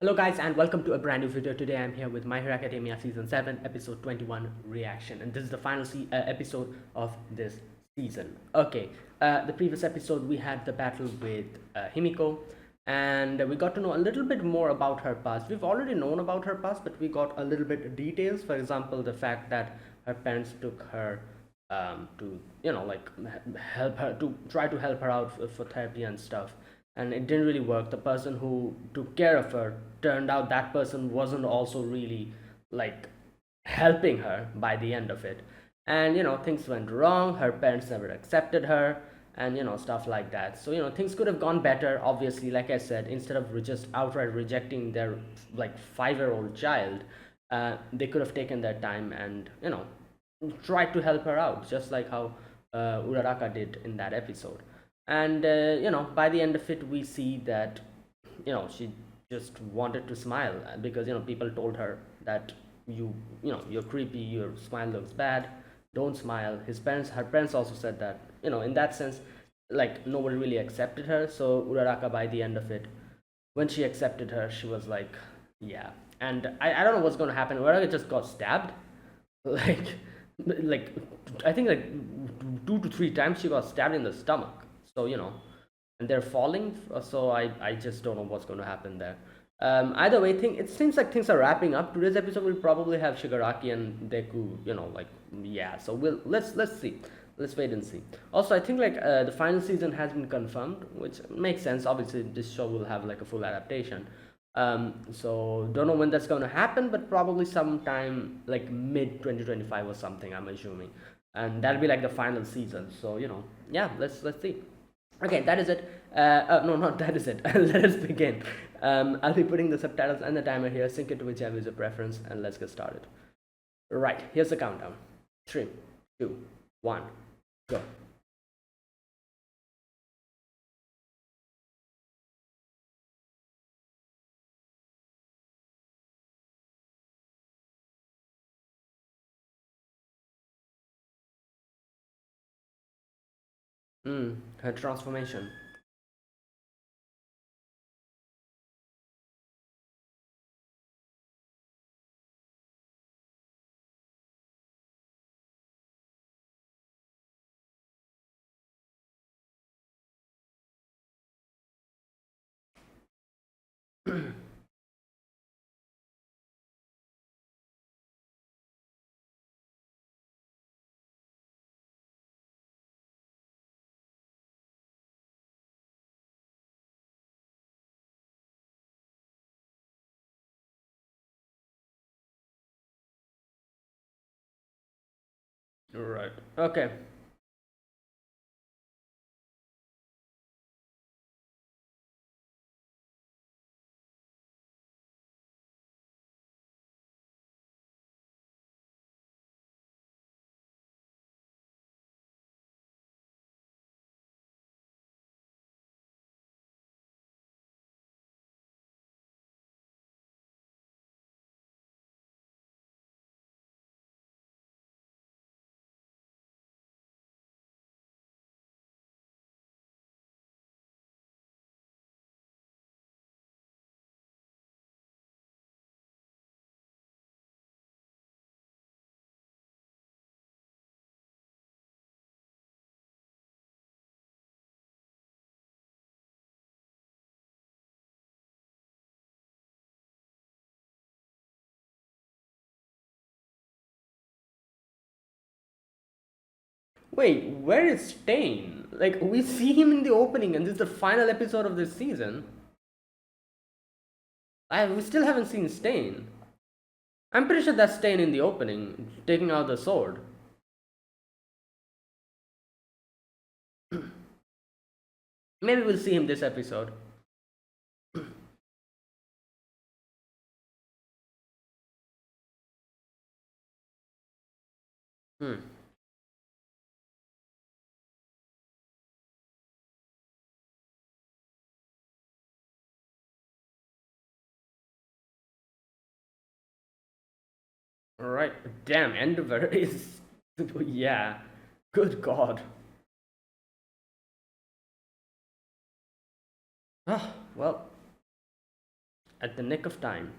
Hello guys and welcome to a brand new video. Today I'm here with My Hero Academia Season 7 Episode 21 reaction, and this is the final episode of this season. Okay, the previous episode we had the battle with Himiko, and we got to know a little bit more about her past. We've already known about her past, but we got a little bit details. For example, the fact that her parents took her to help her to try to help her out for therapy and stuff, and it didn't really work. The person who took care of her turned out that person wasn't also really like helping her by the end of it, and things went wrong. Her parents never accepted her, and stuff like that. So things could have gone better, obviously. Like I said, instead of just outright rejecting their like 5-year-old child, they could have taken their time and tried to help her out, just like how Uraraka did in that episode. And by the end of it, we see that she just wanted to smile because people told her that you're creepy, your smile looks bad, don't smile. Her parents also said that in that sense, like nobody really accepted her. So Uraraka, by the end of it, when she accepted her, she was like, yeah. And I don't know what's going to happen. Uraraka just got stabbed, like like I think like 2 to 3 times she got stabbed in the stomach. So and they're falling. So I just don't know what's going to happen there. Either way, it seems like things are wrapping up. Today's episode will probably have Shigaraki and Deku. Like yeah. So let's see. Let's wait and see. Also, I think like the final season has been confirmed, which makes sense. Obviously, this show will have like a full adaptation. So don't know when that's going to happen, but probably sometime like mid 2025 or something, I'm assuming, and that'll be like the final season. So yeah, let's see. Okay, that is it. No, not that is it. Let us begin. I'll be putting the subtitles and the timer here. Sync it to whichever is your preference, and let's get started. Right, here's the countdown. 3, 2, 1, go. Her transformation. Right. Okay. Wait, where is Stain? Like, we see him in the opening, and this is the final episode of this season. We still haven't seen Stain. I'm pretty sure that's Stain in the opening, taking out the sword. Maybe we'll see him this episode. Hmm. Alright. Damn, Endeavor is. Yeah. Good god. Ah, well. at the nick of time.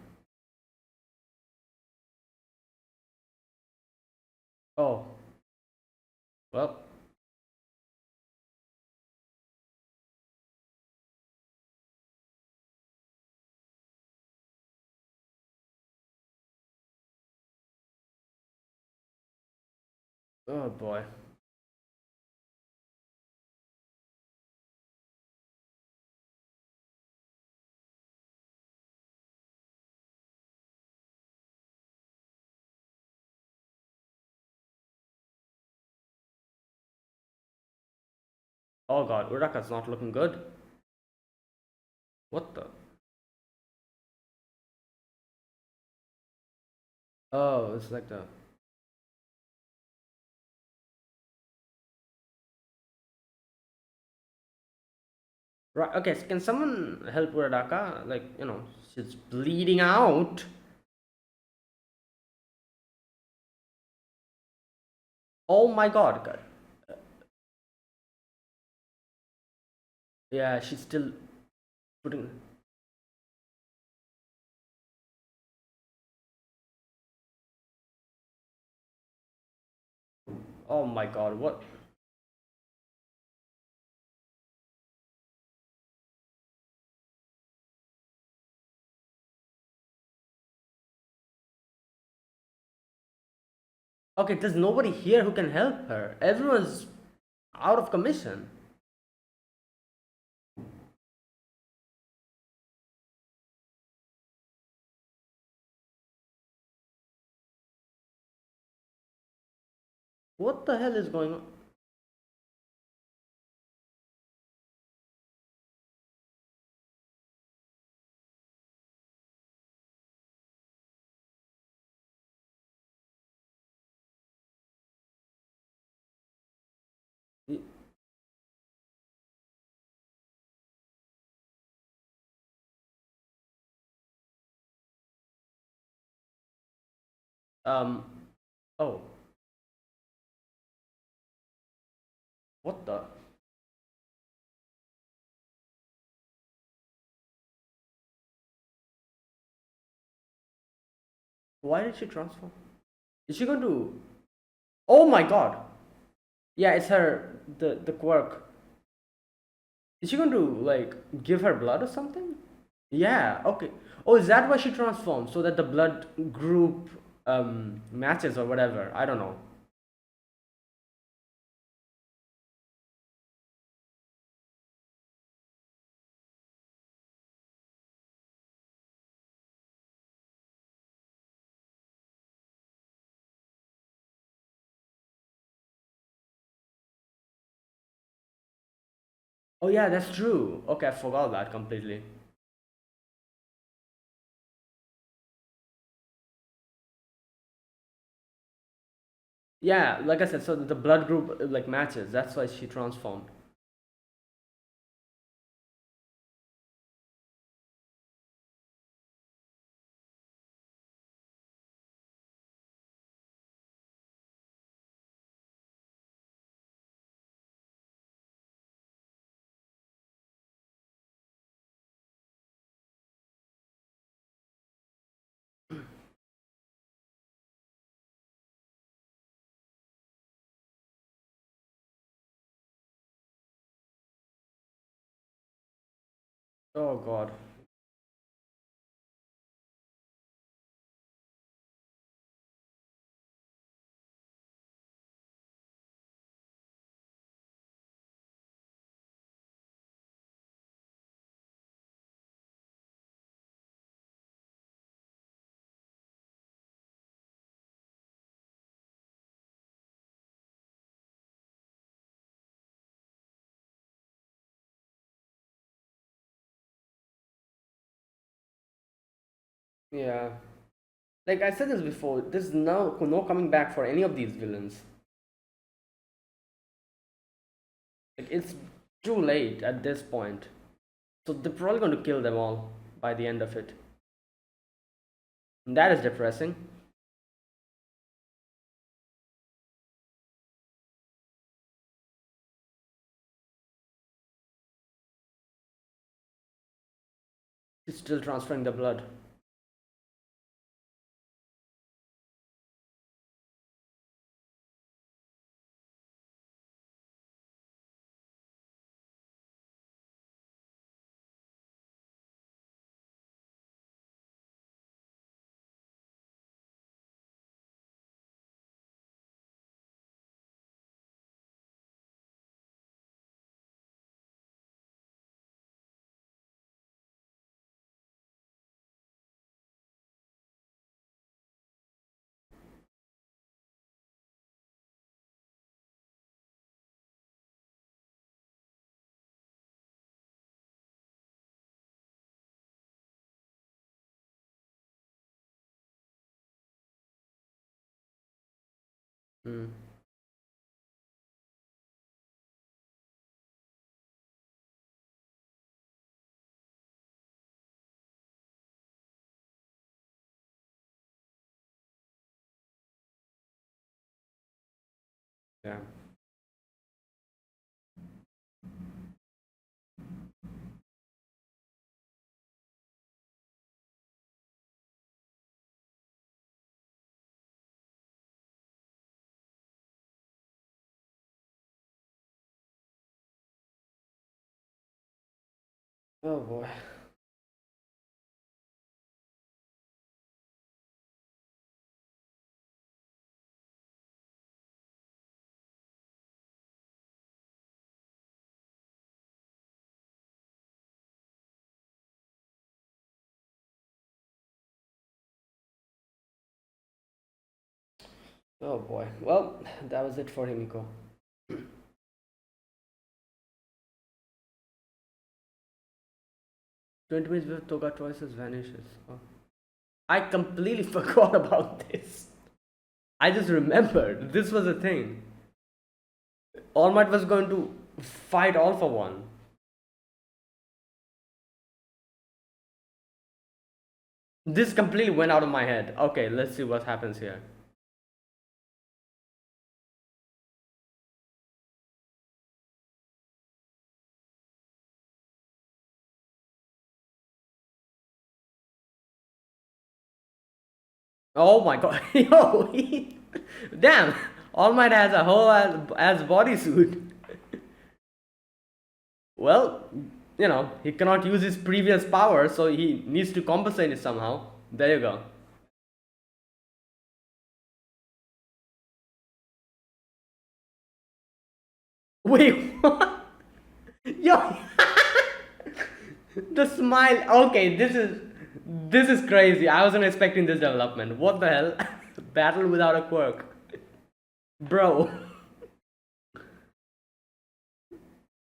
Oh, well. Oh boy. Oh god, Uraka's not looking good. What the? Oh, it's like the. Right, okay, so can someone help Uraraka? Like, she's bleeding out. Oh my god. Yeah, she's still putting. Oh my god, what? Okay, there's nobody here who can help her. Everyone's out of commission. What the hell is going on? Um, oh, what the? Why did she transform? Is she going to? Oh my god! Yeah, it's her the quirk. Is she going to like give her blood or something? Yeah. Okay. Oh, is that why she transformed? So that the blood group matches or whatever. I don't know. Oh yeah, that's true. Okay, I forgot that completely. Yeah, like I said, so the blood group like matches. That's why she transformed. Oh god. Yeah. Like I said this before, there's no coming back for any of these villains. Like it's too late at this point. So they're probably going to kill them all by the end of it. And that is depressing. He's still transferring the blood. Hmm. Yeah. Oh boy. Oh boy. Well, that was it for Himiko. 20 minutes with Toga choices vanishes. Oh. I completely forgot about this. I just remembered this was a thing. All Might was going to fight All for One. This completely went out of my head. Okay, let's see what happens here. Oh my god. Yo, damn. All Might has a whole as bodysuit. Well, he cannot use his previous power, so he needs to compensate it somehow. There you go. Wait, what? Yo, the smile. Okay, this is crazy. I wasn't expecting this development. What the hell? Battle without a quirk, bro.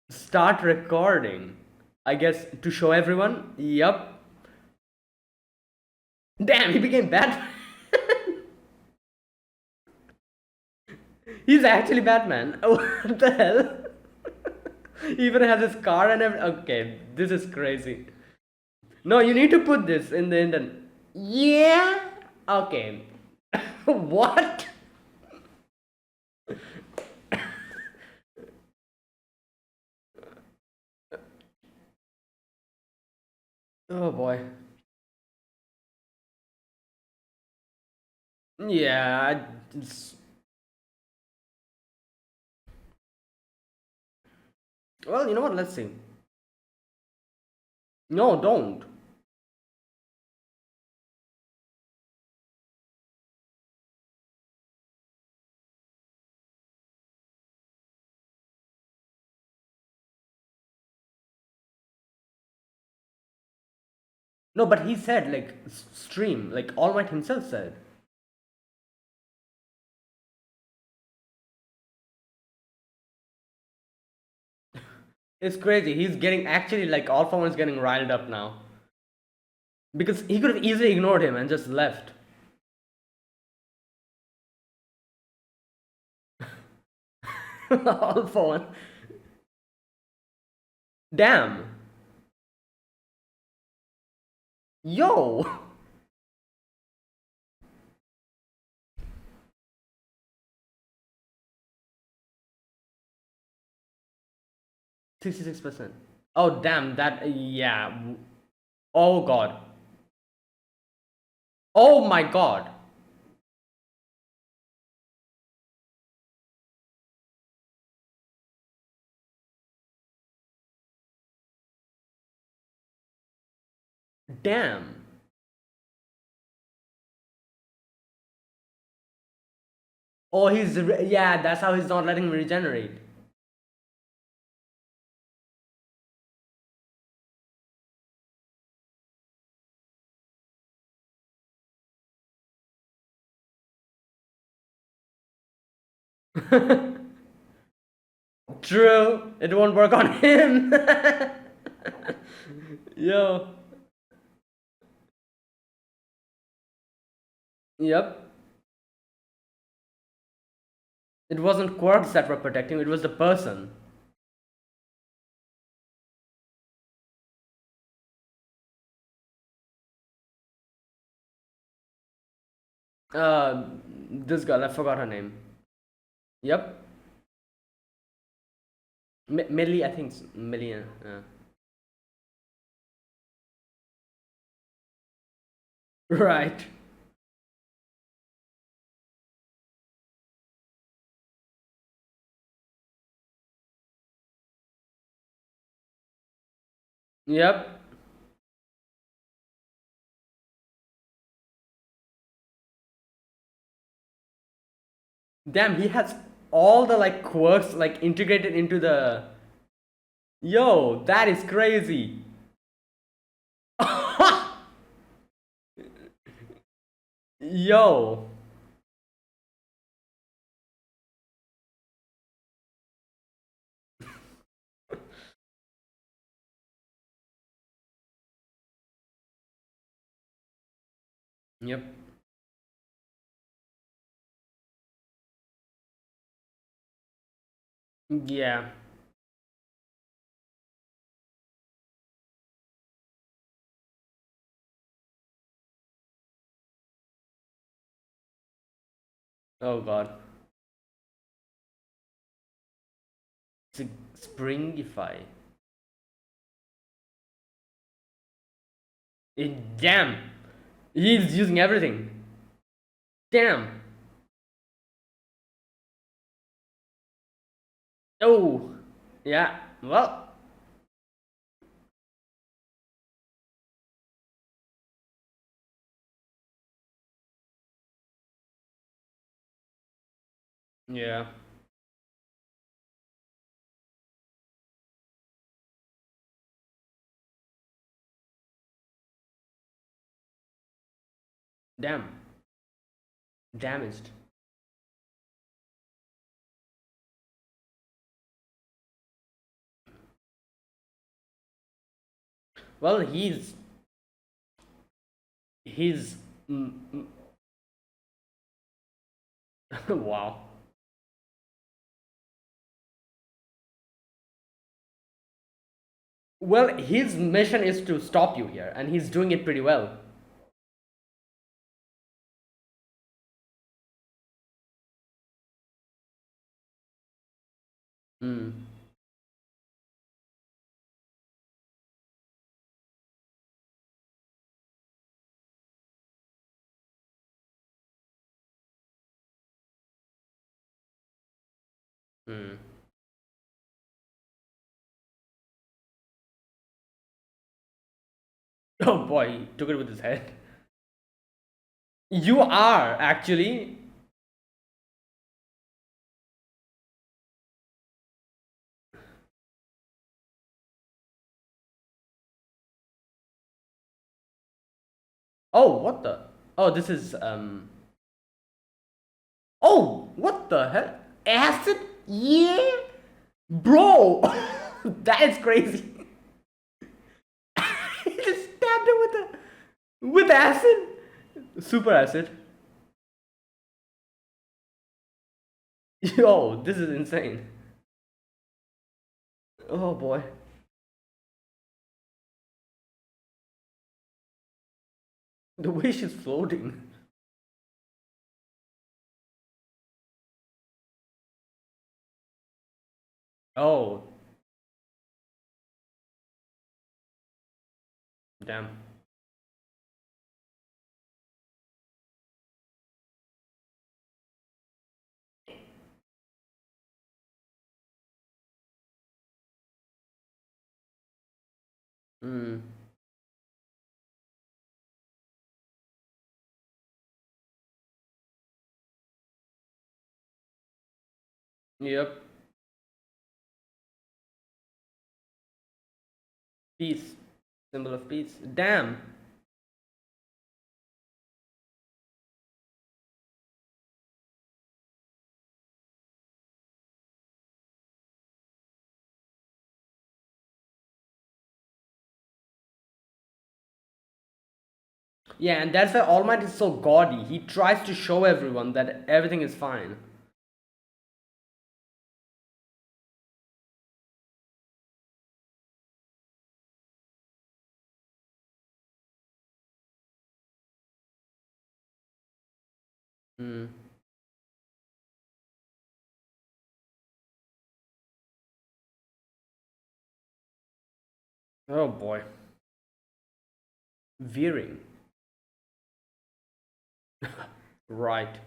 Start recording. I guess to show everyone. Yup. Damn, he became Batman. He's actually Batman. What the hell? He even has his car and everything. Okay, this is crazy. No, you need to put this in the internet. Yeah. Okay. What? Oh boy. Yeah. Well, you know what? Let's see. No, don't. No, but he said like stream, like All Might himself said. It's crazy. He's getting actually like All For One is getting riled up now because he could have easily ignored him and just left. All For One. Damn. Yo. 66%. Oh damn, that yeah. Oh god. Oh my god. Damn. Oh, yeah, that's how he's not letting him regenerate. True, it won't work on him. Yo. Yep. It wasn't quirks that were protecting him, it was the person. This girl, I forgot her name. Yep. Millie, I think. Millie. Right. Yep. Damn, he has all the like quirks like integrated into the. Yo, that is crazy. Yo. Yep. Yeah. Oh god. Springify. Damn. He's using everything. Damn. Oh. Yeah. Well. Yeah. Damn. Damaged. Well, he's wow. Well, his mission is to stop you here, and he's doing it pretty well. Hmm. Hmm. Oh boy, he took it with his head. You are actually. Oh, what the? Oh, this is Oh, what the hell? Acid? Yeah, bro. That is crazy. He just stabbed him with acid. Super acid. Yo, this is insane. Oh boy. The way she's floating. Oh, damn. Mm. Yep. Peace. Symbol of peace. Damn. Yeah, and that's why All Might is so gaudy. He tries to show everyone that everything is fine. Mm. Oh boy. Veering. Right.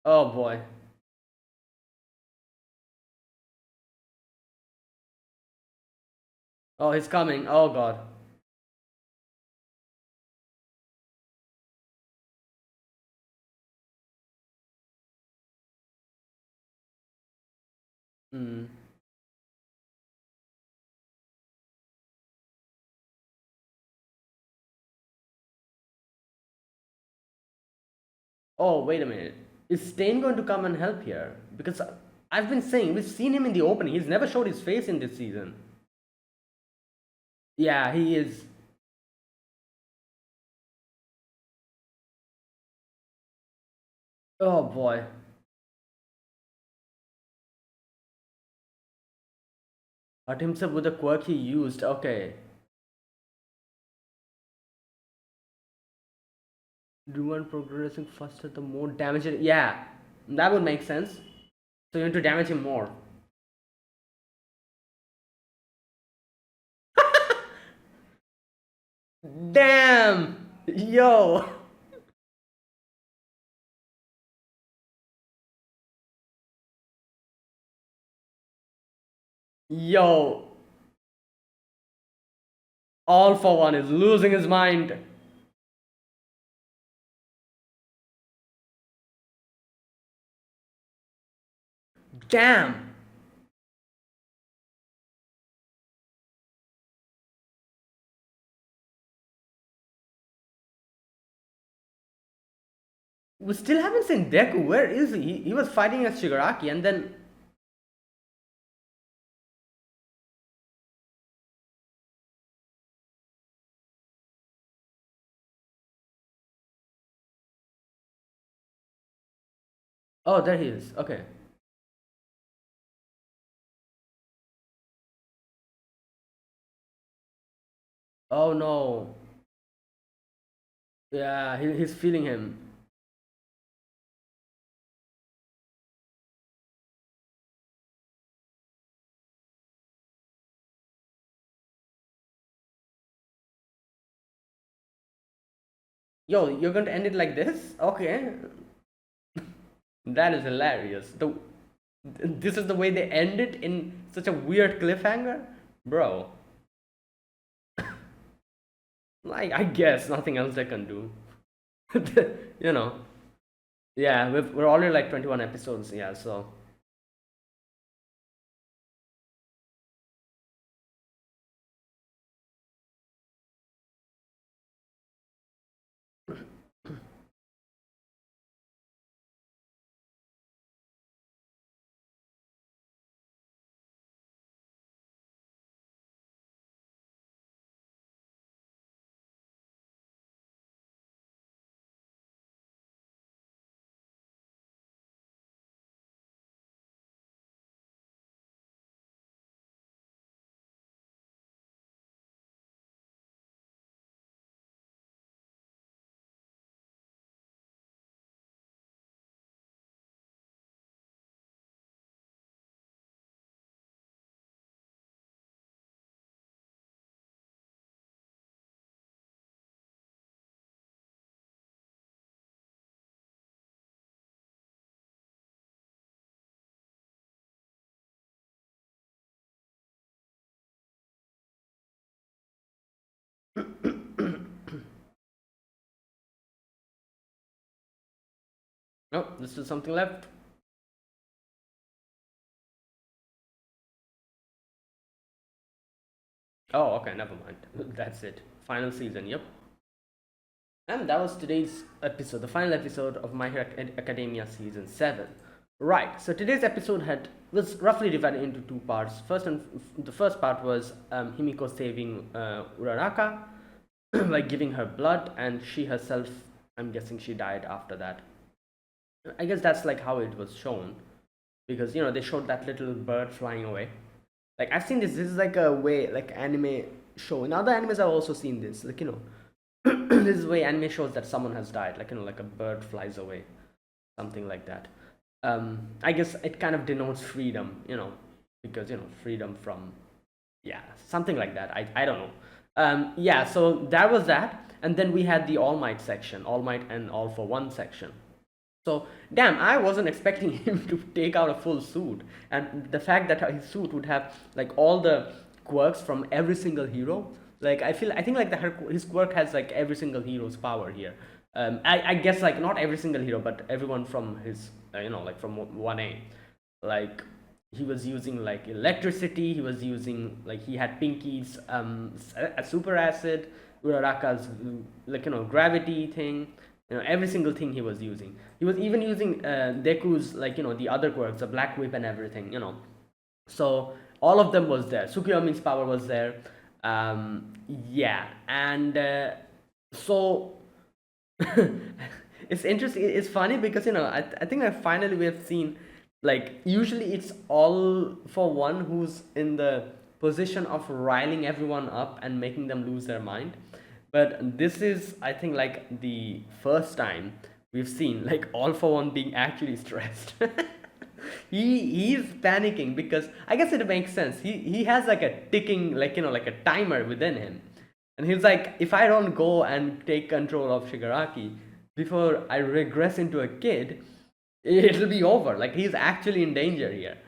Oh boy. Oh, he's coming. Oh god. Mm. Oh, wait a minute. Is Stain going to come and help here? Because I've been saying, we've seen him in the opening. He's never showed his face in this season. Yeah, he is. Oh boy. Hurt himself with the quirk he used. Okay. Do one progressing faster the more damage it. Yeah, that would make sense. So you need to damage him more. Damn! Yo! Yo! All for One is losing his mind. Damn! We still haven't seen Deku. Where is he? He was fighting as Shigaraki and then. Oh, there he is. Okay. Oh no. Yeah, he's feeling him. Yo, you're going to end it like this? Okay. That is hilarious. This is the way they end it in such a weird cliffhanger? Bro. Like, I guess nothing else they can do. you know. Yeah, we're already like 21 episodes. Yeah, so. Oh, this is something left. Oh, okay, never mind. That's it. Final season, yep. And that was today's episode, the final episode of My Hero Academia season 7. Right. So today's episode had was roughly divided into two parts. The first part was Himiko saving Uraraka by giving her blood, and she herself, I'm guessing she died after that. I guess that's like how it was shown, because they showed that little bird flying away. Like I've seen this. This is like a way like anime show. In other animes, I've also seen this. Like this is way anime shows that someone has died. Like like a bird flies away, something like that. I guess it kind of denotes freedom. Because freedom from, yeah, something like that. I don't know. Yeah. So that was that, and then we had the All Might section, All Might and All for One section. So, damn, I wasn't expecting him to take out a full suit. And the fact that his suit would have like all the quirks from every single hero. Like I think like his quirk has like every single hero's power here. I guess like not every single hero, but everyone from his like from 1A. Like he was using like electricity. He was using like he had Pinky's a super acid, Uraraka's like gravity thing. Every single thing he was using. He was even using Deku's like the other quirks, the black whip and everything. So all of them was there. Tsukuyomi's power was there. Yeah, and so it's interesting. It's funny because I think that finally we have seen, like, usually it's All for One who's in the position of riling everyone up and making them lose their mind, but this is, I think, like the first time we've seen like All for One being actually stressed. He's panicking because I guess it makes sense. He has like a ticking, like like a timer within him, and he's like, if I don't go and take control of Shigaraki before I regress into a kid, it'll be over. Like he's actually in danger here.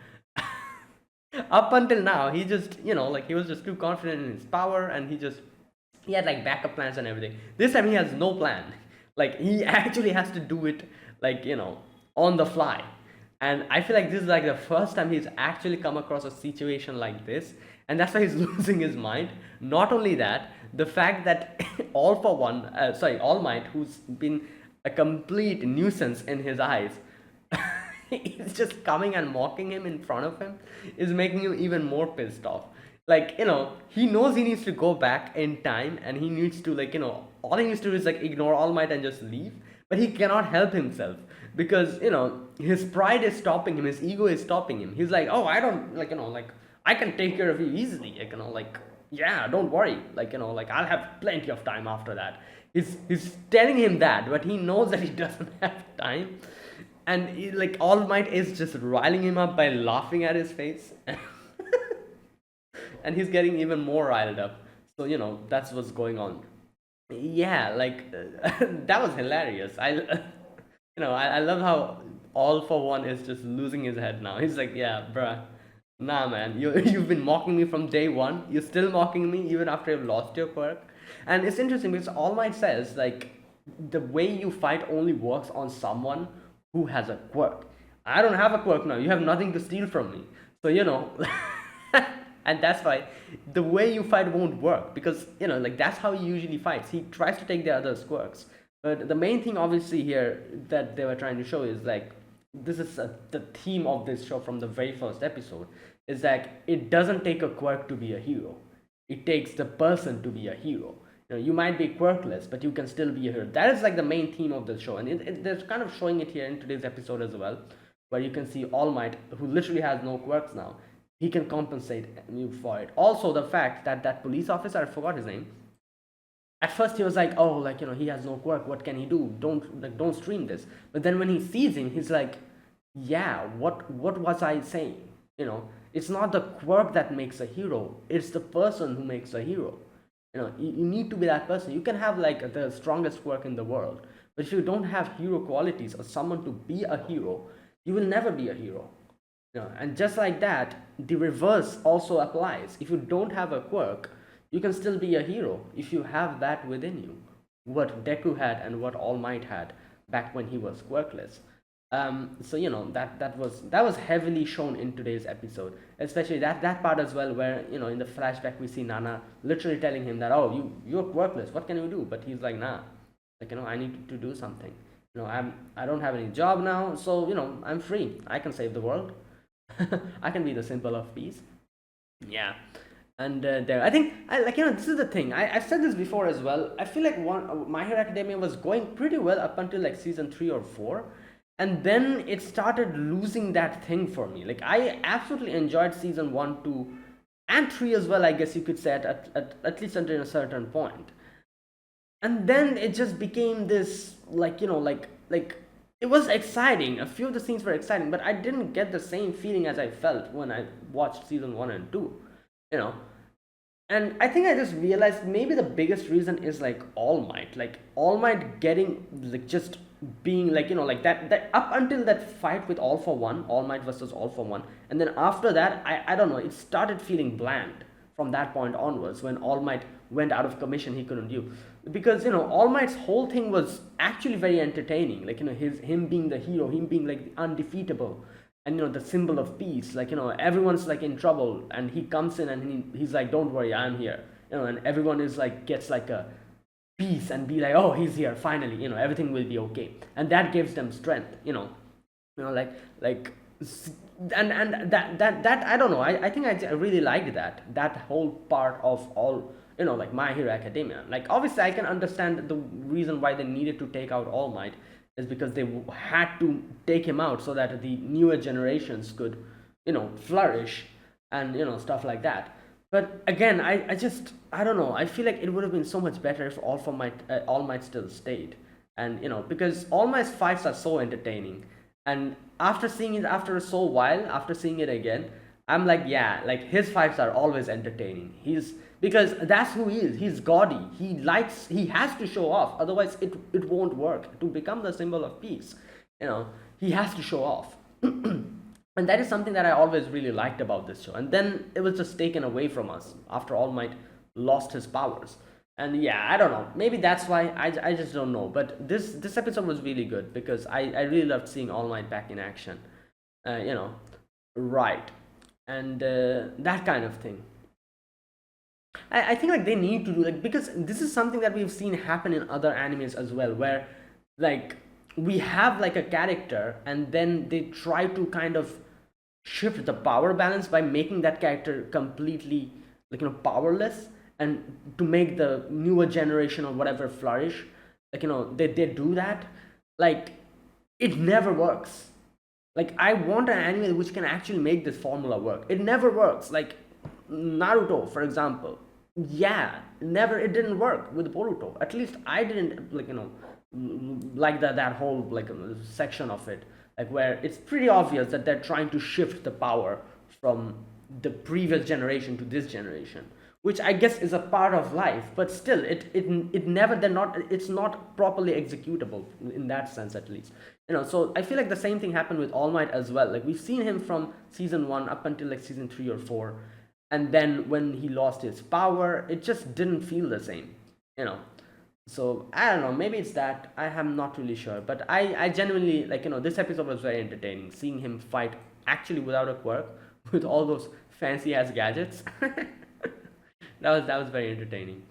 Up until now, he just like he was just too confident in his power, and he had like backup plans and everything. This time he has no plan. Like he actually has to do it, like on the fly. And I feel like this is like the first time he's actually come across a situation like this, and that's why he's losing his mind. Not only that, the fact that All Might, who's been a complete nuisance in his eyes, he's just coming and mocking him in front of him, is making him even more pissed off. Like he knows he needs to go back in time, and he needs to, like all he needs to do is like ignore All Might and just leave, but he cannot help himself because his pride is stopping him, his ego is stopping him. He's like, oh, I don't, like like I can take care of you easily, like like, yeah, don't worry, like like I'll have plenty of time after that. He's telling him that, but he knows that he doesn't have time, and like All Might is just riling him up by laughing at his face. And he's getting even more riled up. So that's what's going on. Yeah, like that was hilarious. I love how All for One is just losing his head now. He's like, yeah, bruh, nah, man, you've been mocking me from day one. You're still mocking me even after you've lost your quirk. And it's interesting because All Might says like the way you fight only works on someone who has a quirk. I don't have a quirk now. You have nothing to steal from me. So and that's why the way you fight won't work, because like that's how he usually fights. He tries to take the other's quirks, but the main thing obviously here that they were trying to show is like this is the theme of this show from the very first episode, is that it doesn't take a quirk to be a hero, it takes the person to be a hero. You might be quirkless, but you can still be a hero. That is like the main theme of the show, and they're kind of showing it here in today's episode as well, where you can see All Might, who literally has no quirks now, he can compensate you for it. Also, the fact that that police officer, I forgot his name. At first, he was like, "Oh, like he has no quirk. What can he do? Don't stream this." But then when he sees him, he's like, "Yeah, what was I saying? It's not the quirk that makes a hero. It's the person who makes a hero. You need to be that person. You can have like the strongest quirk in the world, but if you don't have hero qualities or someone to be a hero, you will never be a hero." And just like that, the reverse also applies. If you don't have a quirk, You can still be a hero if you have that within you, what Deku had and what All Might had back when he was quirkless. So that was heavily shown in today's episode, especially that part as well, where in the flashback we see Nana literally telling him that, oh, you're quirkless, what can you do? But he's like, nah, like, I need to do something. I don't have any job now, so I'm free. I can save the world. I can be the symbol of peace. Yeah. And there, I think, I like, this is the thing. I've said this before as well. I feel like My Hero Academia was going pretty well up until like season 3 or 4, and then it started losing that thing for me. Like, I absolutely enjoyed season 1, 2, and 3 as well. I guess you could say at least until a certain point, and then it just became this, like, it was exciting. A few of the scenes were exciting, but I didn't get the same feeling as I felt when I watched season 1 and 2. You know, and I think I just realized maybe the biggest reason is like All Might. Like All Might getting, like, just being like, like that up until that fight with All For One, All Might versus All For One, and then after that, I don't know, it started feeling bland from that point onwards, when All Might went out of commission. He couldn't do, because All Might's whole thing was actually very entertaining. Like, him being the hero, him being like undefeatable, and the symbol of peace. Like, everyone's like in trouble, and he comes in and he's like, don't worry, I'm here. And everyone is like, gets like a peace and be like, oh, he's here finally, everything will be okay, and that gives them strength. Like and that I don't know, I think I really liked that whole part of all, like My Hero Academia. Like, obviously I can understand the reason why they needed to take out All Might is because they had to take him out so that the newer generations could flourish, and stuff like that. But again, I don't know, I feel like it would have been so much better if All Might still stayed. And because All Might's fights are so entertaining, and after seeing it after so while, after seeing it again, I'm like, yeah, like, his fights are always entertaining. He's Because that's who he is. He's gaudy. He has to show off, otherwise it won't work. To become the symbol of peace, he has to show off. And that is something that I always really liked about this show. And then it was just taken away from us after All Might lost his powers. And yeah, I don't know. Maybe that's why, I just don't know. But this episode was really good because I really loved seeing All Might back in action. Uh, you know, right. And that kind of thing. I think like they need to do, like, because this is something that we've seen happen in other animes as well, where, like, we have like a character and then they try to kind of shift the power balance by making that character completely, like, powerless, and to make the newer generation or whatever flourish. Like, they do that. Like, it never works. Like, I want an anime which can actually make this formula work. It never works. Like Naruto, for example. Yeah, never, it didn't work with Boruto. At least I didn't, like, like that whole, like, section of it, like, where it's pretty obvious that they're trying to shift the power from the previous generation to this generation, which I guess is a part of life, but still, it never, it's not properly executable in that sense, at least. So I feel like the same thing happened with All Might as well. Like, we've seen him from season 1 up until like season 3 or 4, and then when he lost his power, it just didn't feel the same. you know so I don't know, maybe it's that, I am not really sure, but I genuinely, like, this episode was very entertaining, seeing him fight actually without a quirk, with all those fancy ass gadgets. That was very entertaining.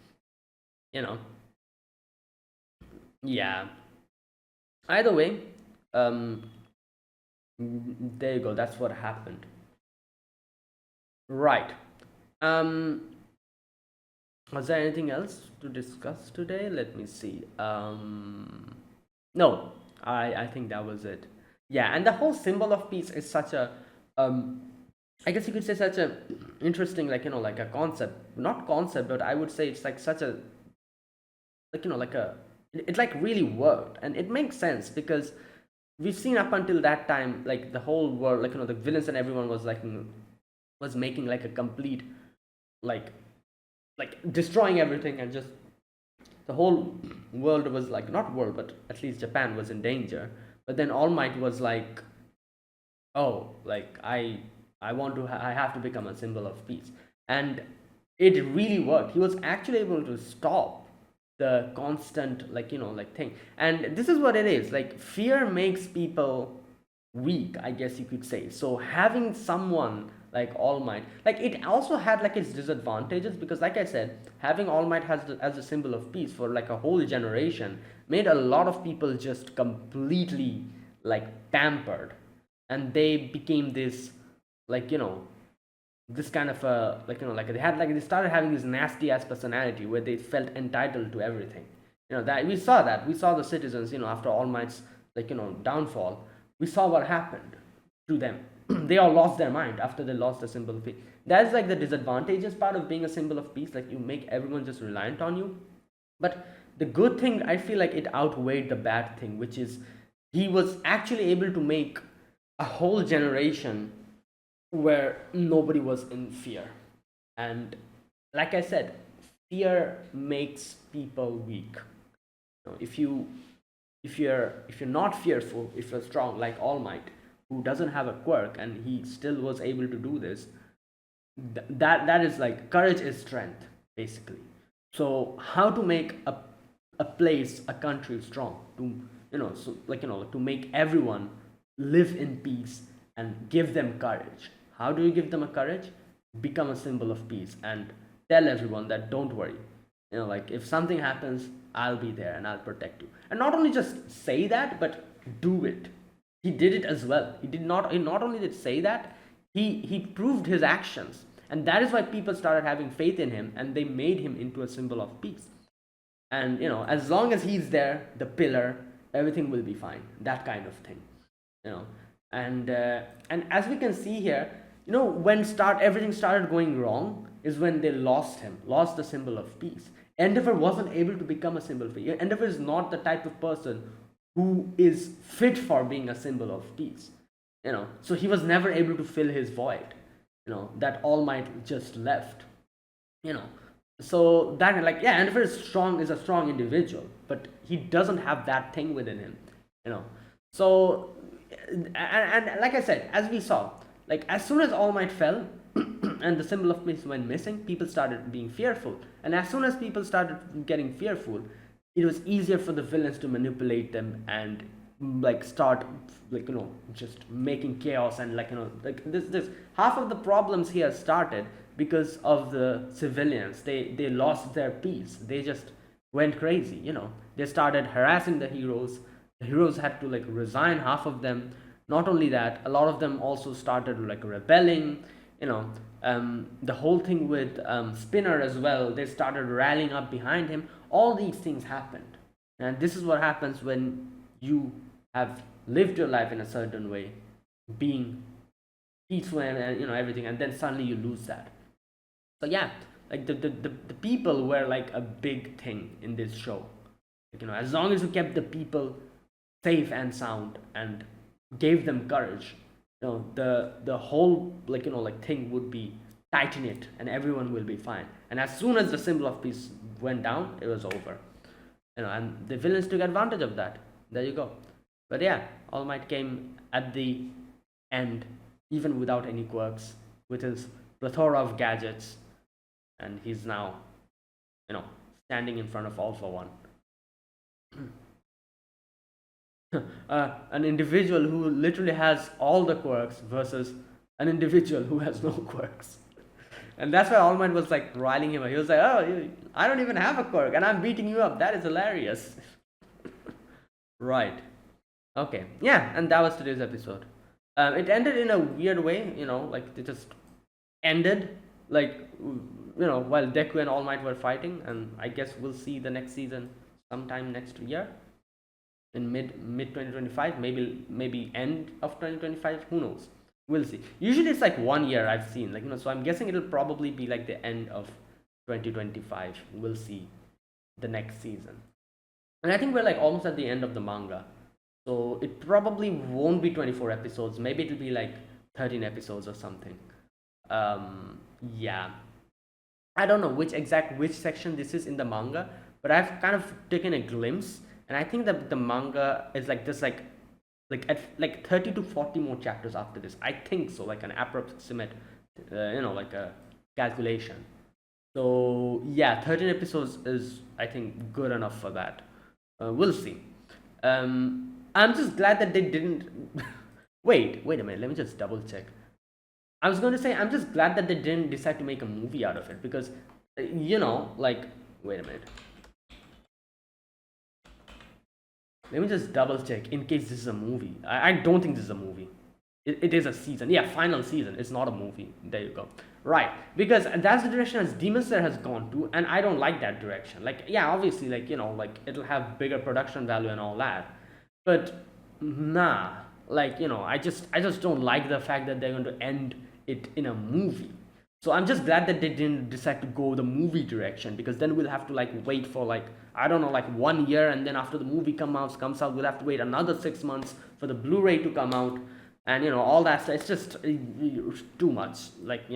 you know yeah, either way, um there you go, that's what happened. Right. um Was there anything else to discuss today? Let me see. No, I think that was it. Yeah, and the whole symbol of peace is such a, um, I guess you could say, such a interesting, like, like a concept, not concept, but I would say it's like such a, like, like a, it like really worked, and it makes sense because we've seen up until that time, like, the whole world, like, the villains and everyone was like, was making like a complete, like, destroying everything, and just the whole world was like, not world, but at least Japan was in danger. But then All Might was like, oh, like, I want to I have to become a symbol of peace. And it really worked. He was actually able to stop the constant, like, thing. And this is what it is. Like, fear makes people weak, I guess you could say. So having someone like All Might, like, it also had like its disadvantages, because like I said, having All Might as a symbol of peace for like a whole generation made a lot of people just completely like pampered, and they became this, like, this kind of a, like, like they started having this nasty ass personality where they felt entitled to everything. That we saw the citizens, after All Might's, like, downfall. We saw what happened to them. They all lost their mind after they lost the symbol of peace. That's like the disadvantageous part of being a symbol of peace. Like, you make everyone just reliant on you. But the good thing, I feel like it outweighed the bad thing, which is he was actually able to make a whole generation where nobody was in fear. And like I said, fear makes people weak. If you're not fearful, if you're strong like All Might, who doesn't have a quirk and he still was able to do this, that is like, courage is strength, basically. So how to make a place, a country strong, to, so, like, to make everyone live in peace and give them courage. How do you give them a courage? Become a symbol of peace and tell everyone that, don't worry, like, if something happens, I'll be there and I'll protect you. And not only just say that, but do it. He did it as well. He not only did say that, he proved his actions. And that is why people started having faith in him, and they made him into a symbol of peace. And as long as he's there, the pillar, everything will be fine. That kind of thing. you know and as we can see here, when everything started going wrong is when they lost the symbol of peace. Endeavor wasn't able to become a symbol for you. Endeavor is not the type of person who is fit for being a symbol of peace. So he was never able to fill his void, that All Might just left. you know so that, like, yeah, Endeavor is a strong individual, but he doesn't have that thing within him. you know so and like I said, as we saw, like, as soon as All Might fell and the symbol of peace went missing, people started being fearful. And as soon as people started getting fearful, it was easier for the villains to manipulate them and, like, start, like, just making chaos. And, like, like, this half of the problems here started because of the civilians. They lost their peace. They just went crazy. They started harassing the heroes. The heroes had to, like, resign, half of them. Not only that, a lot of them also started, like, rebelling. The whole thing with Spinner as well, they started rallying up behind him. All these things happened. And this is what happens when you have lived your life in a certain way, being peaceful and everything, and then suddenly you lose that. So yeah, like, the people were like a big thing in this show. Like, as long as you kept the people safe and sound and gave them courage, the whole, like, like, thing would be tight knit and everyone will be fine. And as soon as the symbol of peace went down, it was over. And the villains took advantage of that. There you go. But yeah, All Might came at the end, even without any quirks, with his plethora of gadgets, and he's now, standing in front of All For One. An individual who literally has all the quirks versus an individual who has no quirks. And that's why All Might was, like, riling him up. He was like, "Oh, I don't even have a quirk, and I'm beating you up. That is hilarious." Right. Okay. Yeah, and that was today's episode. It ended in a weird way, like, it just ended, like, while Deku and All Might were fighting, and I guess we'll see the next season sometime next year, in mid 2025, maybe end of 2025. Who knows? We'll see. Usually it's like 1 year, I've seen, like, so I'm guessing it'll probably be like the end of 2025. We'll see the next season. And I think we're, like, almost at the end of the manga, so it probably won't be 24 episodes. Maybe it'll be like 13 episodes or something. Yeah, I don't know which section this is in the manga, but I've kind of taken a glimpse, and I think that the manga is like this, like at like 30 to 40 more chapters after this. I think so, like an approximate, like a calculation. So yeah, 13 episodes is, I think, good enough for that. We'll see. I'm just glad that they didn't. Wait a minute. Let me just double check. I was going to say I'm just glad that they didn't decide to make a movie out of it because, like, wait a minute. Let me just double check in case this is a movie. I don't think this is a movie. It is a season. Yeah, final season. It's not a movie. There you go. Right. Because that's the direction as Demon Slayer has gone to, and I don't like that direction. Like, yeah, obviously, like, like it'll have bigger production value and all that. But nah. Like, I just don't like the fact that they're going to end it in a movie. So I'm just glad that they didn't decide to go the movie direction, because then we'll have to like wait for like, I don't know, like 1 year, and then after the movie comes out, we'll have to wait another 6 months for the Blu-ray to come out, and all that stuff. It's just too much. Like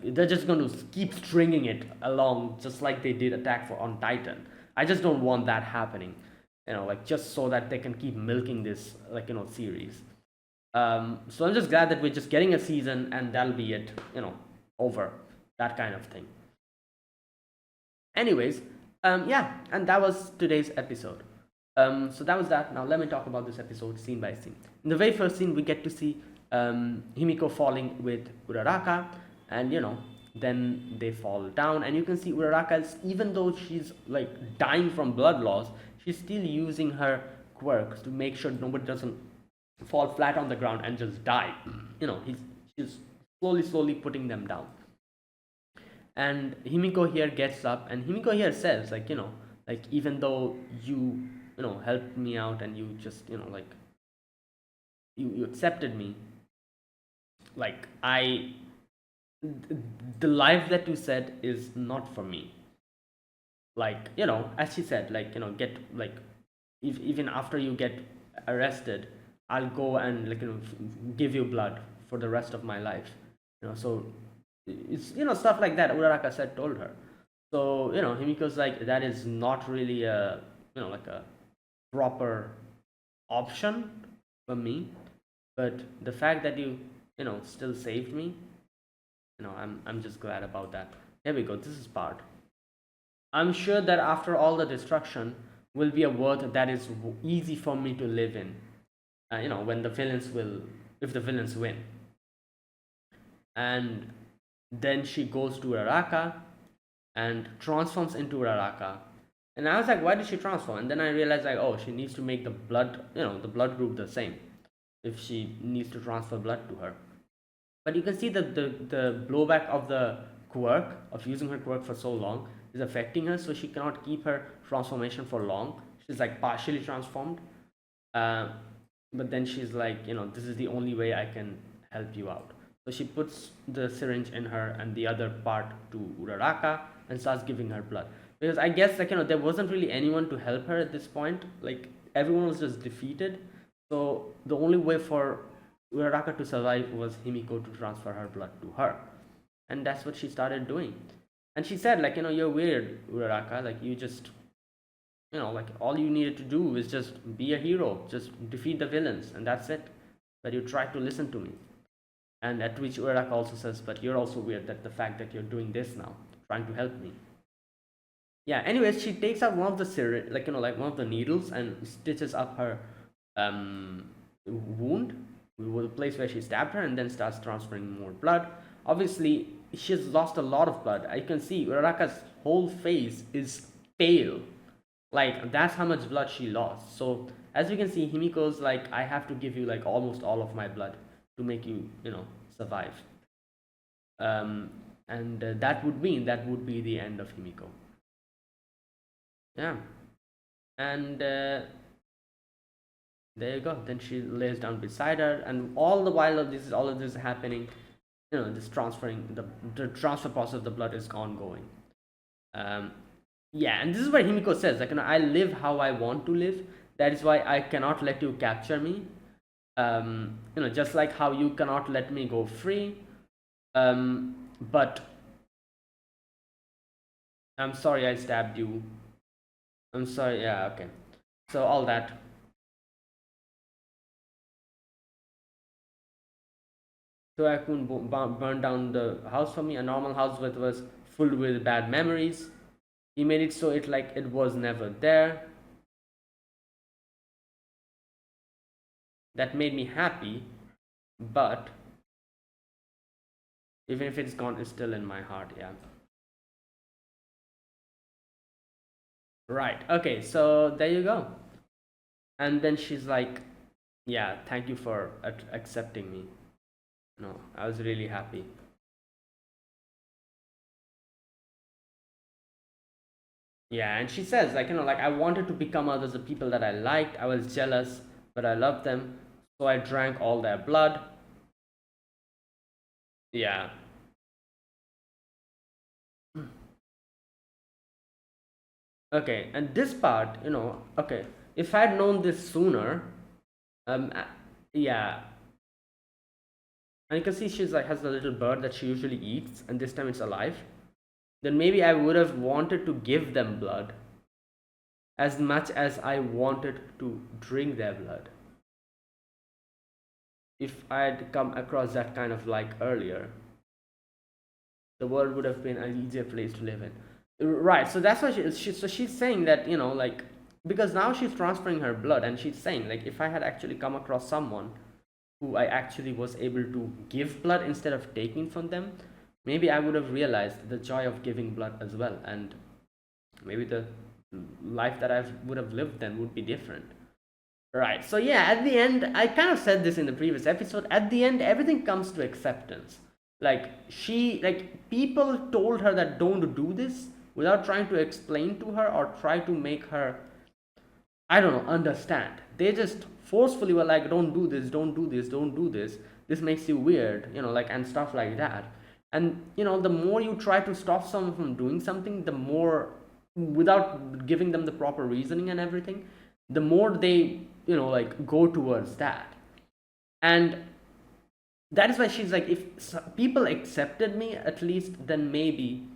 they're just going to keep stringing it along, just like they did Attack on Titan. I just don't want that happening. Like just so that they can keep milking this series. So I'm just glad that we're just getting a season and that'll be it. Over, that kind of thing. Anyways, yeah, and that was today's episode. So that was that. Now let me talk about this episode scene by scene. In the very first scene, we get to see Himiko falling with Uraraka, and then they fall down, and you can see Uraraka is, even though she's like dying from blood loss, she's still using her quirks to make sure nobody doesn't fall flat on the ground and just die. She's slowly putting them down. And Himiko here gets up, and Himiko here says, like, like, even though you helped me out, and you just like, you accepted me, like, the life that you said is not for me. Like, as she said, like, get like, if even after you get arrested, I'll go and like, give you blood for the rest of my life. So it's stuff like that Uraraka said told her. So Himiko's like, that is not really a like a proper option for me, but the fact that you still saved me, I'm just glad about that. Here we go. This is part. I'm sure that after all the destruction will be a world that is easy for me to live in. When the villains will, if the villains win. And then she goes to Uraraka and transforms into Uraraka. And I was like, why did she transform? And then I realized, like, oh, she needs to make the blood, the blood group the same if she needs to transfer blood to her. But you can see that the blowback of the quirk, of using her quirk for so long, is affecting her, so she cannot keep her transformation for long. She's like partially transformed. But then she's like, this is the only way I can help you out. So she puts the syringe in her and the other part to Uraraka and starts giving her blood. Because I guess, like, there wasn't really anyone to help her at this point. Like, everyone was just defeated. So the only way for Uraraka to survive was Himiko to transfer her blood to her. And that's what she started doing. And she said, like, you're weird, Uraraka. Like, you just, like, all you needed to do is just be a hero. Just defeat the villains. And that's it. But you tried to listen to me. And at which Uraraka also says, but you're also weird, that the fact that you're doing this now, trying to help me. Yeah, anyways, she takes out one of the syringe, like, like one of the needles, and stitches up her wound, the place where she stabbed her, and then starts transferring more blood. Obviously, she's lost a lot of blood. I can see Uraraka's whole face is pale. Like, that's how much blood she lost. So, as you can see, Himiko's like, I have to give you like almost all of my blood to make you, survive. And that would mean that would be the end of Himiko. Yeah. And there you go. Then she lays down beside her, and all the while of all of this is happening, this transferring, the transfer process of the blood is ongoing. Yeah, and this is where Himiko says, like, I live how I want to live. That is why I cannot let you capture me. Just like how you cannot let me go free. But I'm sorry I stabbed you. I'm sorry. Yeah, okay. So all that. So I couldn't burn down the house for me. A normal house with was full with bad memories. He made it so it was never there. That made me happy, but even if it's gone, it's still in my heart. Yeah. Right. Okay. So there you go. And then she's like, "Yeah, thank you for accepting me. No, I was really happy." Yeah, and she says like I wanted to become others, the people that I liked. I was jealous, but I loved them, so I drank all their blood. Yeah. Okay, and this part, okay, if I'd known this sooner, yeah, and you can see she's like has a little bird that she usually eats, and this time it's alive. Then maybe I would have wanted to give them blood as much as I wanted to drink their blood. If I had come across that kind of like earlier, the world would have been an easier place to live in. Right, so that's why so she's saying that like because now she's transferring her blood, and she's saying like if I had actually come across someone who I actually was able to give blood instead of taking from them, maybe I would have realized the joy of giving blood as well, and maybe the life that I would have lived then would be different. Right, so yeah, at the end, I kind of said this in the previous episode, at the end, everything comes to acceptance. People told her that don't do this without trying to explain to her or try to make her, I don't know, understand. They just forcefully were like, don't do this, don't do this, don't do this. This makes you weird, and stuff like that. And, the more you try to stop someone from doing something, the more, without giving them the proper reasoning and everything, the more they, go towards that. And that is why she's like, if people accepted me at least, then maybe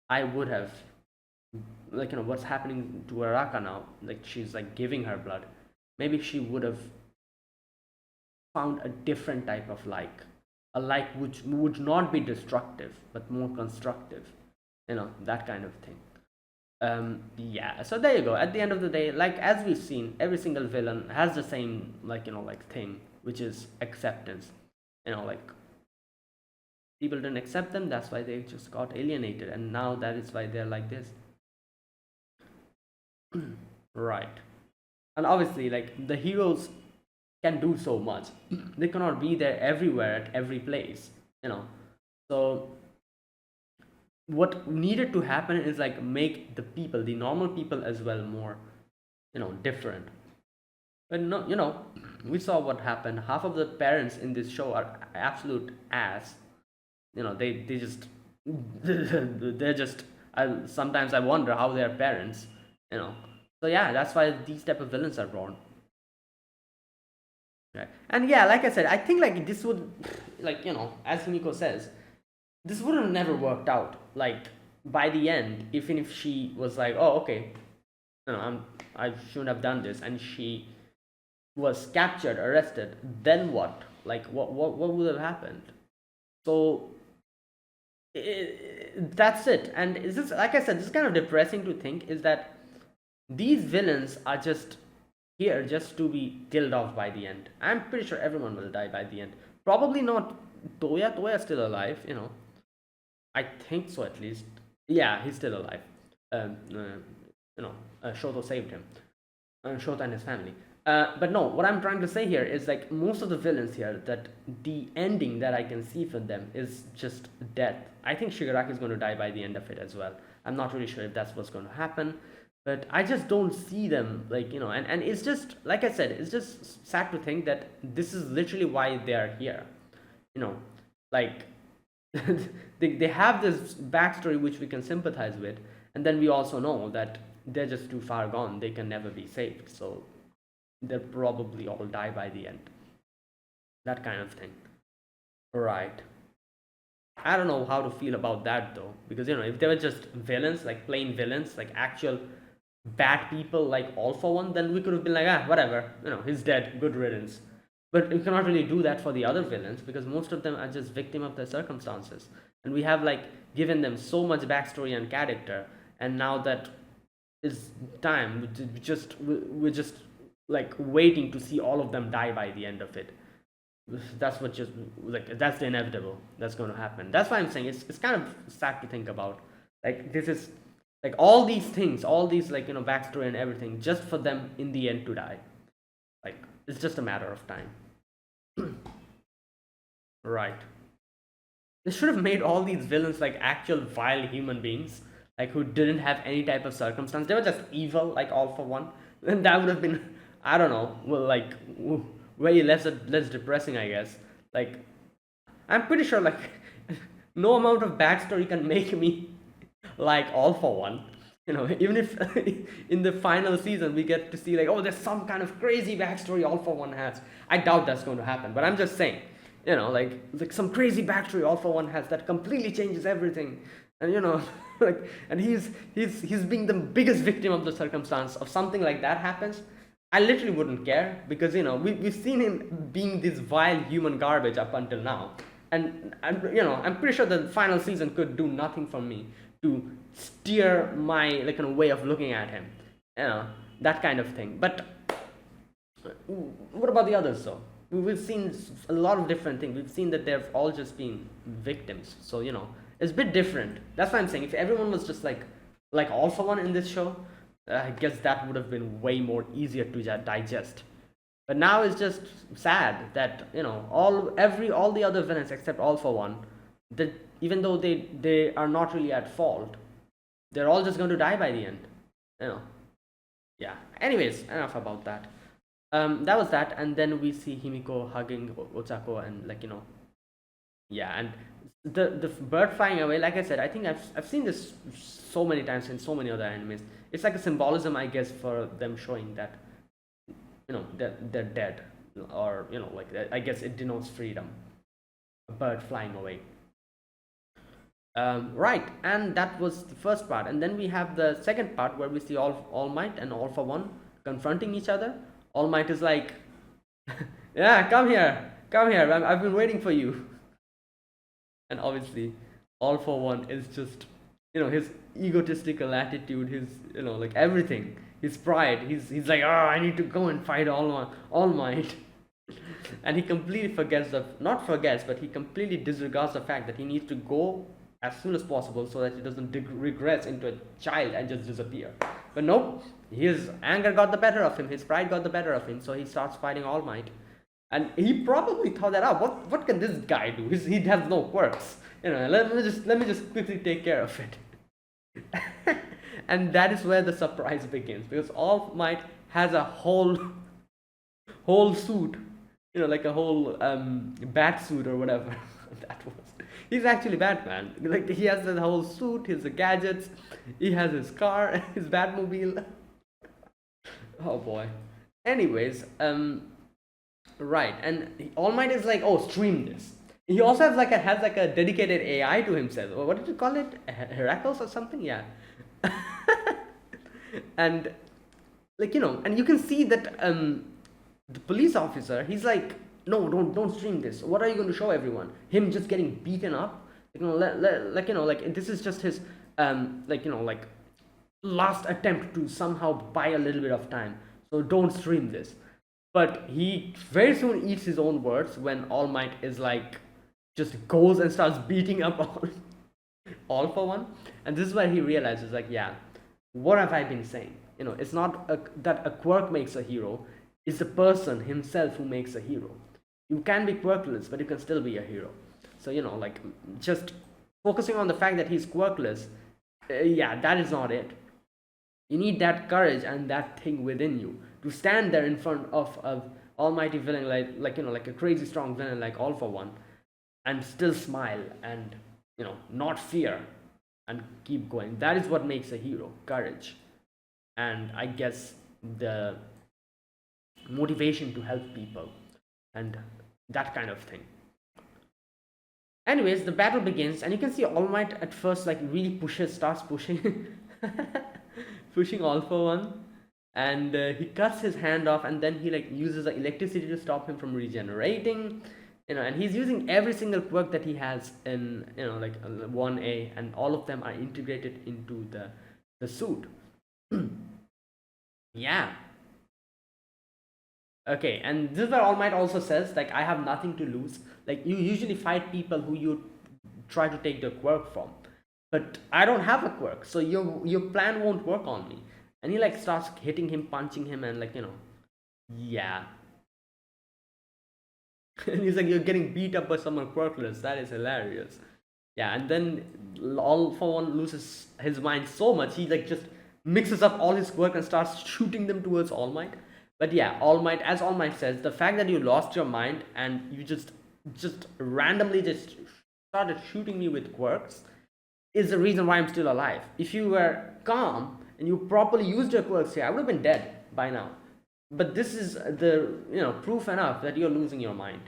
I would have, what's happening to Araka now, like she's like giving her blood, maybe she would have found a different type of like, a like which would not be destructive but more constructive, that kind of thing. Yeah, so there you go. At the end of the day, like as we've seen, every single villain has the same thing, which is acceptance. Like people didn't accept them, that's why they just got alienated, and now that is why they're like this. Right. And obviously, like the heroes can do so much. They cannot be there everywhere at every place, so what needed to happen is like make the people, the normal people as well, more different. But no, we saw what happened. Half of the parents in this show are absolute ass. They just they're just, sometimes I wonder how they're parents. So yeah, that's why these type of villains are born. Right. And yeah, like I said, I think like this would, like as Himiko says, this would have never worked out. Like by the end, even if she was like, oh okay, I shouldn't have done this, and she was captured, arrested, then what? Like what would have happened? So that's it. And it's just, like I said, this is kind of depressing to think, is that these villains are just here just to be killed off by the end. I'm pretty sure everyone will die by the end. Probably not Toya. Toya's still alive, I think so, at least. Yeah, he's still alive. Shoto saved him. Shota and his family. But no, what I'm trying to say here is like most of the villains here, that the ending that I can see for them is just death. I think Shigaraki is going to die by the end of it as well. I'm not really sure if that's what's going to happen, but I just don't see them like, and it's just, like I said, it's just sad to think that this is literally why they are here. Like they have this backstory which we can sympathize with, and then we also know that they're just too far gone, they can never be saved, so they'll probably all die by the end, that kind of thing. Right. I don't know how to feel about that though, because if they were just villains, like plain villains, like actual bad people, like All For One, then we could have been like, whatever, he's dead, good riddance. But you cannot really do that for the other villains, because most of them are just victim of their circumstances, and we have like given them so much backstory and character, and now that is time, we're just like waiting to see all of them die by the end of it. That's what just like that's the inevitable that's going to happen. That's why I'm saying it's kind of sad to think about. Like this is like all these things, all these like backstory and everything, just for them in the end to die. Like it's just a matter of time. Right. They should have made all these villains like actual vile human beings, like who didn't have any type of circumstance. They were just evil, like all for one. And that would have been, I don't know, well, like way less depressing, I guess. Like, I'm pretty sure like no amount of backstory can make me like all for one. Even if in the final season we get to see like, oh, there's some kind of crazy backstory all for one has. I doubt that's going to happen, but I'm just saying, like some crazy backstory all for one has that completely changes everything, and like, and he's being the biggest victim of the circumstance of something like that happens. I literally wouldn't care because we've seen him being this vile human garbage up until now, and I'm pretty sure the final season could do nothing for me to steer my like way of looking at him, that kind of thing. But what about the others though? We've seen a lot of different things. We've seen that they've all just been victims, so it's a bit different. That's why I'm saying if everyone was just like all for one in this show, I guess that would have been way more easier to digest. But now it's just sad that all the other villains except all for one, that even though they are not really at fault, they're all just going to die by the end. Yeah. Anyways, enough about that. That was that, and then we see Himiko hugging Ochako, and yeah, and the bird flying away. Like I said, I think I've seen this so many times in so many other animes. It's like a symbolism, I guess, for them showing that that they're dead, or like I guess it denotes freedom. A bird flying away. Right, and that was the first part, and then we have the second part where we see All Might and All for One confronting each other. All Might is like, yeah, come here, I've been waiting for you. And obviously, All for One is just, his egotistical attitude, his, like everything, his pride. He's like, I need to go and fight All Might. And he completely not forgets, but he completely disregards the fact that he needs to go as soon as possible so that he doesn't regress into a child and just disappear. But nope, his anger got the better of him, his pride got the better of him, so he starts fighting All Might. And he probably thought that out. What can this guy do? He has no quirks. Let me just quickly take care of it. And that is where the surprise begins, because All Might has a whole suit, like a whole bat suit or whatever that was. He's actually Batman. Like he has the whole suit, his gadgets, he has his car, his Batmobile. Oh boy. Anyways, right, and All Might is like, oh, stream this. He also has like a dedicated AI to himself. What did you call it? Heracles or something? Yeah. And like and you can see that the police officer, he's like, no, don't stream this. What are you going to show everyone? Him just getting beaten up? Like this is just his like last attempt to somehow buy a little bit of time. So don't stream this. But he very soon eats his own words when All Might is like just goes and starts beating up all for one. And this is where he realizes like, yeah, what have I been saying? It's not that a quirk makes a hero. It's the person himself who makes a hero. You can be quirkless, but you can still be a hero. So like just focusing on the fact that he's quirkless, yeah, that is not it. You need that courage and that thing within you to stand there in front of an almighty villain like a crazy strong villain like All for One, and still smile and not fear and keep going. That is what makes a hero, courage, and I guess the motivation to help people and that kind of thing. Anyways, the battle begins, and you can see All Might at first like really starts pushing pushing All for One, and he cuts his hand off, and then he like uses the electricity to stop him from regenerating. And he's using every single quirk that he has in, 1A, and all of them are integrated into the suit. Yeah. Okay, and this is where All Might also says, like, I have nothing to lose. Like, you usually fight people who you try to take the quirk from, but I don't have a quirk, so your plan won't work on me. And he like starts hitting him, punching him, and yeah. And he's like, you're getting beat up by someone quirkless. That is hilarious. Yeah, and then All for One loses his mind so much, he like just mixes up all his quirk and starts shooting them towards All Might. But yeah, All Might, as All Might says, the fact that you lost your mind and you just randomly just started shooting me with quirks is the reason why I'm still alive. If you were calm and you properly used your quirks here, I would have been dead by now. But this is the proof enough that you're losing your mind.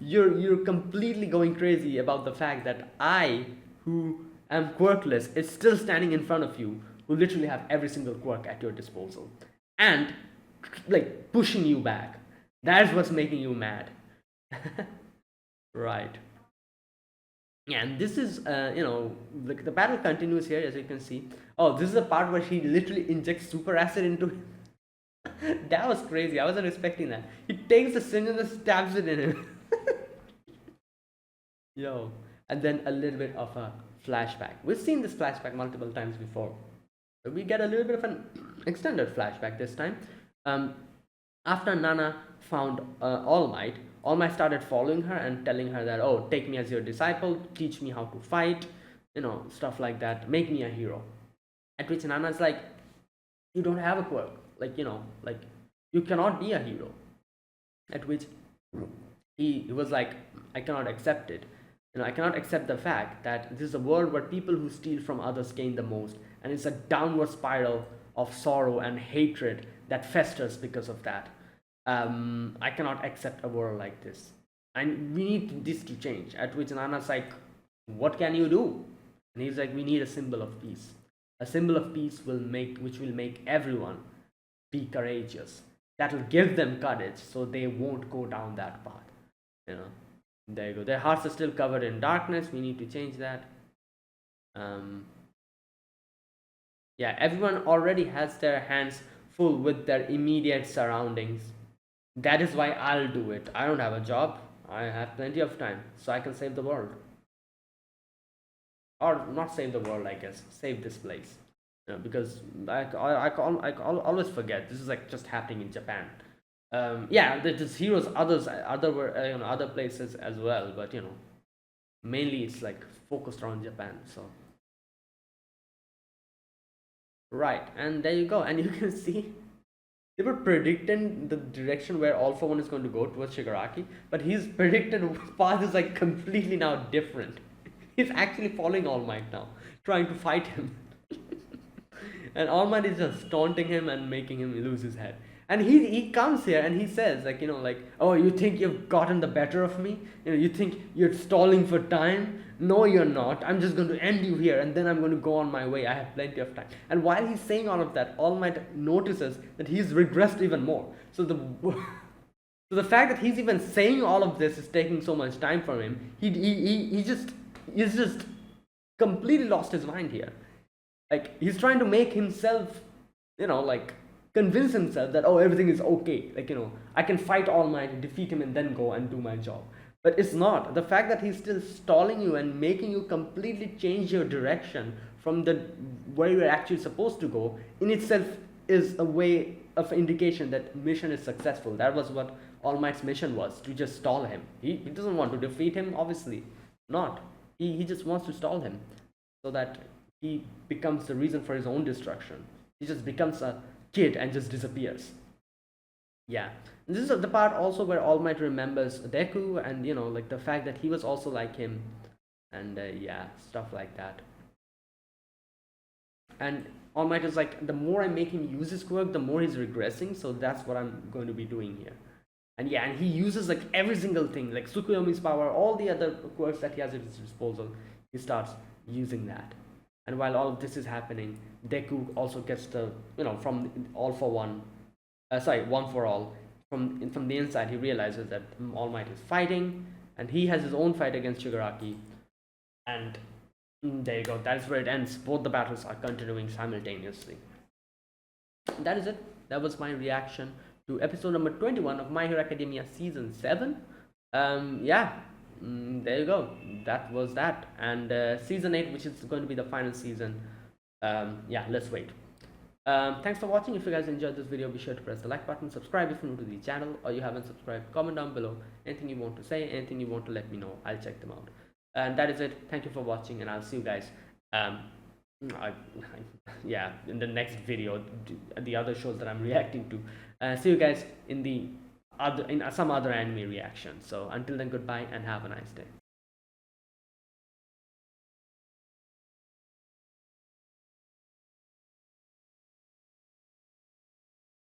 You're completely going crazy about the fact that I, who am quirkless, is still standing in front of you, who literally have every single quirk at your disposal, and like pushing you back. That's what's making you mad. Right. Yeah, and this is like the battle continues here, as you can see. Oh, this is the part where he literally injects super acid into him. That was crazy. I wasn't expecting that. He takes the syringe and stabs it in him. Yo. And then a little bit of a flashback. We've seen this flashback multiple times before. We get a little bit of an extended flashback this time. After Nana found All Might, All Might started following her and telling her that, oh, take me as your disciple, teach me how to fight, stuff like that, make me a hero. At which Nana's like, you don't have a quirk. Like, you cannot be a hero. At which he was like, I cannot accept it. I cannot accept the fact that this is a world where people who steal from others gain the most, and it's a downward spiral of sorrow and hatred that festers because of that. I cannot accept a world like this, and we need this to change. At which Nana's like, what can you do? And he's like, we need a symbol of peace. A symbol of peace which will make everyone be courageous. That will give them courage, so they won't go down that path. There you go. Their hearts are still covered in darkness. We need to change that. Yeah, everyone already has their hands full with their immediate surroundings. That is why I'll do it. I don't have a job. I have plenty of time, so I can save the world. Or not save the world, I guess. Save this place. Because I always forget. This is like just happening in Japan. Yeah, there's heroes other places as well, but mainly it's like focused around Japan. So right, and there you go, and you can see they were predicting the direction where All for One is going to go towards Shigaraki, but his predicted path is like completely now different. He's actually following All Might now, trying to fight him. And All Might is just taunting him and making him lose his head. And he comes here and he says, oh, you think you've gotten the better of me? You think you're stalling for time? No, you're not. I'm just going to end you here, and then I'm going to go on my way. I have plenty of time. And while he's saying all of that, All Might notices that he's regressed even more. So the fact that he's even saying all of this is taking so much time from him. He's just completely lost his mind here. Like, he's trying to make himself, convince himself that, oh, everything is okay. I can fight All Might, defeat him, and then go and do my job. But it's not. The fact that he's still stalling you and making you completely change your direction from where you're actually supposed to go in itself is a way of indication that mission is successful. That was what All Might's mission was, to just stall him. He doesn't want to defeat him, obviously. Not. He just wants to stall him so that he becomes the reason for his own destruction. He just becomes a kid and just disappears. Yeah, and this is the part also where All Might remembers Deku, and the fact that he was also like him, and yeah, stuff like that. And All Might is like, the more I make him use his quirk, the more he's regressing, so that's what I'm going to be doing here. And yeah, and he uses like every single thing, like Tsukuyomi's power, all the other quirks that he has at his disposal, he starts using that. And while all of this is happening, Deku also gets the, from All for One, One for All, from the inside, he realizes that All Might is fighting, and he has his own fight against Shigaraki. And there you go. That is where it ends. Both the battles are continuing simultaneously. That is it. That was my reaction to episode number 21 of My Hero Academia season 7. Yeah, there you go. That was that. And season 8, which is going to be the final season. Yeah, let's wait. Thanks for watching. If you guys enjoyed this video, be sure to press the like button, subscribe if you're new to the channel, or you haven't subscribed. Comment down below anything you want to say, anything you want to let me know. I'll check them out. And that is it. Thank you for watching, and I'll see you guys yeah, in the next video, the other shows that I'm reacting to. See you guys in some other anime reaction. So until then, goodbye and have a nice day.